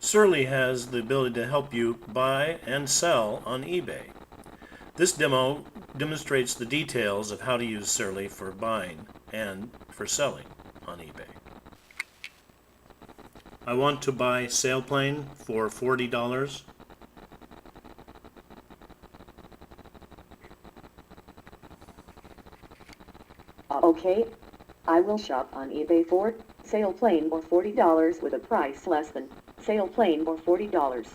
Surly has the ability to help you buy and sell on eBay. This demo demonstrates the details of how to use Surly for buying and for selling on eBay. I want to buy sailplane for $40. Okay, I will shop on eBay for sailplane for $40 with a price less than sailplane for $40,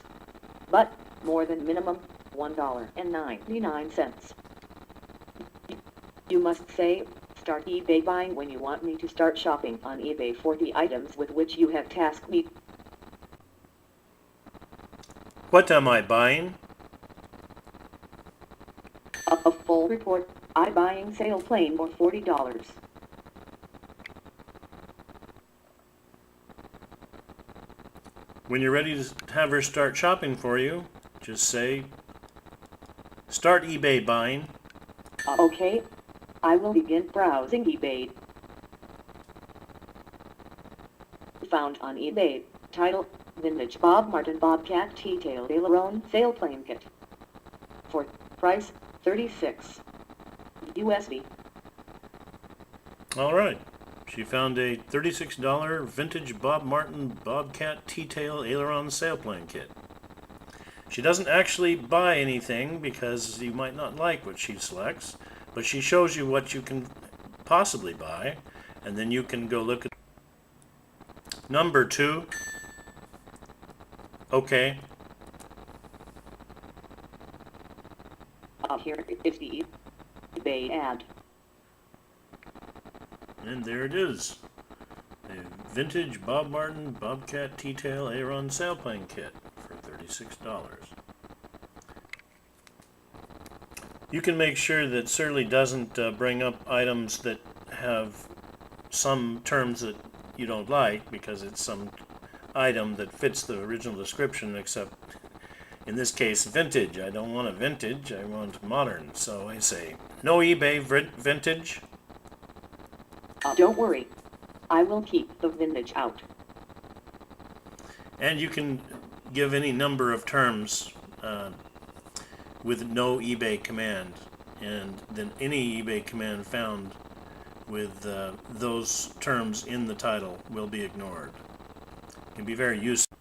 but more than minimum $1.99. You must say, start eBay buying when you want me to start shopping on eBay for the items with which you have tasked me. What am I buying? A full report. I buying sailplane for $40. When you're ready to have her start shopping for you, just say, start eBay buying. Okay, I will begin browsing eBay. Found on eBay. Title, Vintage Bob Martin Bobcat T-Tail Aileron Sailplane Kit. For price, $36 USD. All right. She found a $36 vintage Bob Martin Bobcat T-Tail Aileron sailplane kit. She doesn't actually buy anything because you might not like what she selects, but she shows you what you can possibly buy, and then you can go look at number 2. Okay. Here is the eBay ad. And there it is. A vintage Bob Martin Bobcat T-Tail Aileron sailplane kit for $36. You can make sure that Surly doesn't bring up items that have some terms that you don't like because it's some item that fits the original description, except in this case vintage. I don't want a vintage, I want modern. So I say no eBay vintage. Don't worry, I will keep the vintage out. And you can give any number of terms with no eBay command, and then any eBay command found with those terms in the title will be ignored. It can be very useful.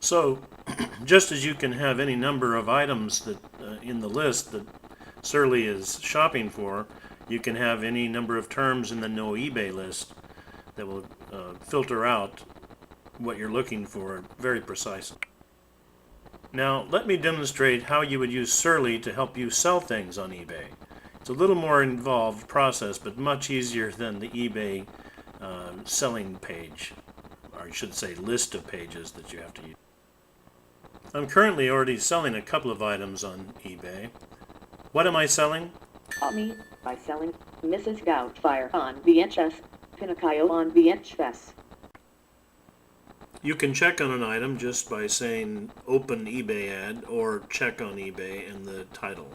So just as you can have any number of items that in the list that Surly is shopping for, you can have any number of terms in the no eBay list that will filter out what you're looking for very precisely. Now let me demonstrate how you would use Surly to help you sell things on eBay. It's a little more involved process, but much easier than the eBay selling page, or I should say list of pages that you have to use. I'm currently already selling a couple of items on eBay. What am I selling? Me, by selling Mrs. Doubtfire on VHS, Pinocchio on VHS. You can check on an item just by saying open eBay ad or check on eBay in the title.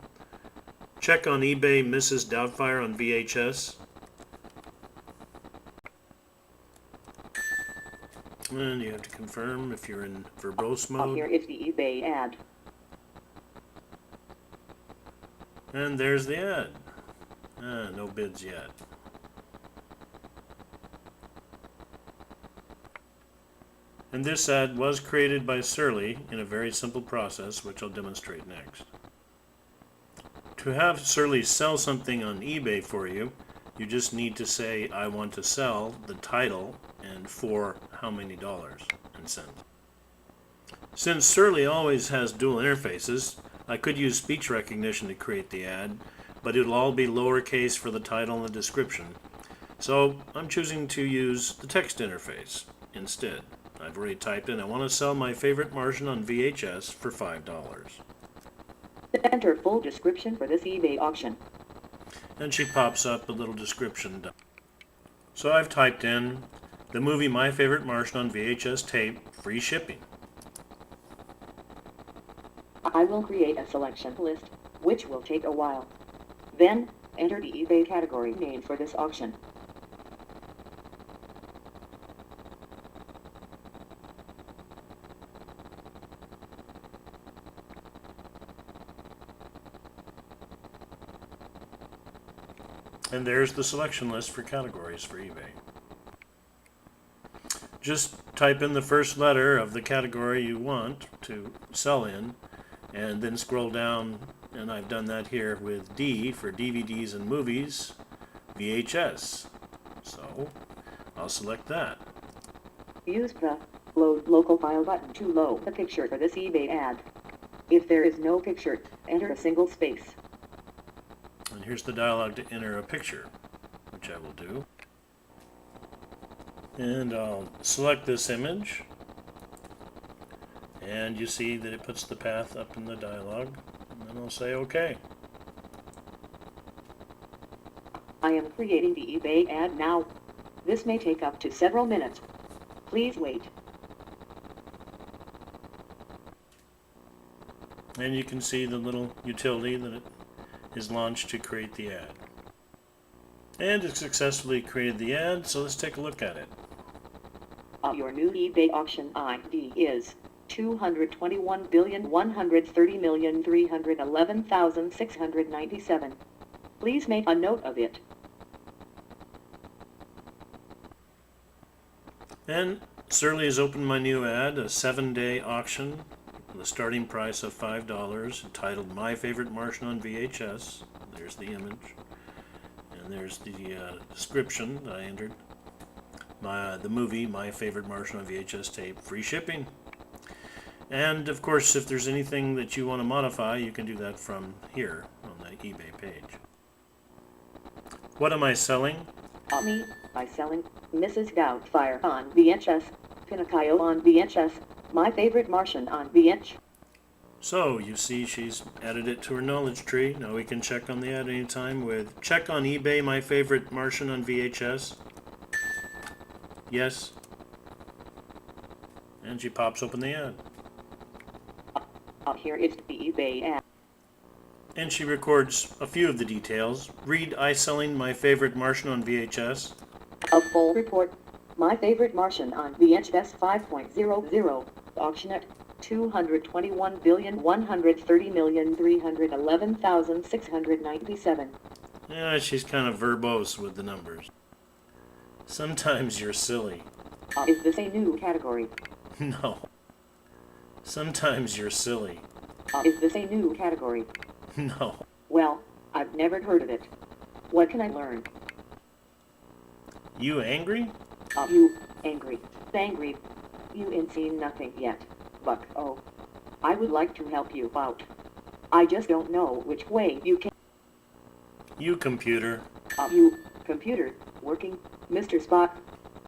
Check on eBay Mrs. Doubtfire on VHS. And you have to confirm if you're in verbose mode. Here is the eBay ad. And there's the ad. No bids yet. And this ad was created by Surly in a very simple process, which I'll demonstrate next. To have Surly sell something on eBay for you, you just need to say, I want to sell, the title, and for how many dollars, and send. Since Surly always has dual interfaces, I could use speech recognition to create the ad, but it'll all be lowercase for the title and the description. So I'm choosing to use the text interface instead. I've already typed in, I want to sell my favorite Martian on VHS for $5. Enter full description for this eBay auction. And she pops up a little description. So I've typed in the movie My Favorite Martian on VHS tape, free shipping. I will create a selection list, which will take a while. Then, enter the eBay category name for this auction. And there's the selection list for categories for eBay. Just type in the first letter of the category you want to sell in, and then scroll down, and I've done that here with D for DVDs and movies, VHS. So I'll select that. Use the Load Local File button to load the picture for this eBay ad. If there is no picture, enter a single space. And here's the dialog to enter a picture, which I will do. And I'll select this image, and you see that it puts the path up in the dialog, and then I'll say OK. I am creating the eBay ad now. This may take up to several minutes. Please wait. And you can see the little utility that it is launched to create the ad. And it successfully created the ad, so let's take a look at it. Your new eBay auction ID is 221,130,311,697. Please make a note of it. And Surly has opened my new ad, a 7-day auction with a starting price of $5, entitled My Favorite Martian on VHS. There's the image. And there's the description that I entered. The movie, My Favorite Martian on VHS tape, free shipping. And of course, if there's anything that you want to modify, you can do that from here on the eBay page. What am I selling? Me, by selling Mrs. Doubtfire on VHS, Pinocchio on VHS, My Favorite Martian on VH. So, you see she's added it to her knowledge tree. Now we can check on the ad anytime with check on eBay My Favorite Martian on VHS. Yes. And she pops open the ad. Here is the eBay ad. And she records a few of the details. Read I selling My Favorite Martian on VHS. A full report. My Favorite Martian on VHS 5.00. Auction at 221,130,311,697. Yeah, she's kind of verbose with the numbers. Sometimes you're silly. Is this a new category? No. Sometimes you're silly. Is this a new category? No. Well, I've never heard of it. What can I learn? You angry? You angry. Angry. You ain't seen nothing yet, Buck. Oh. I would like to help you out. I just don't know which way you can. You computer. You computer working, Mr. Spock.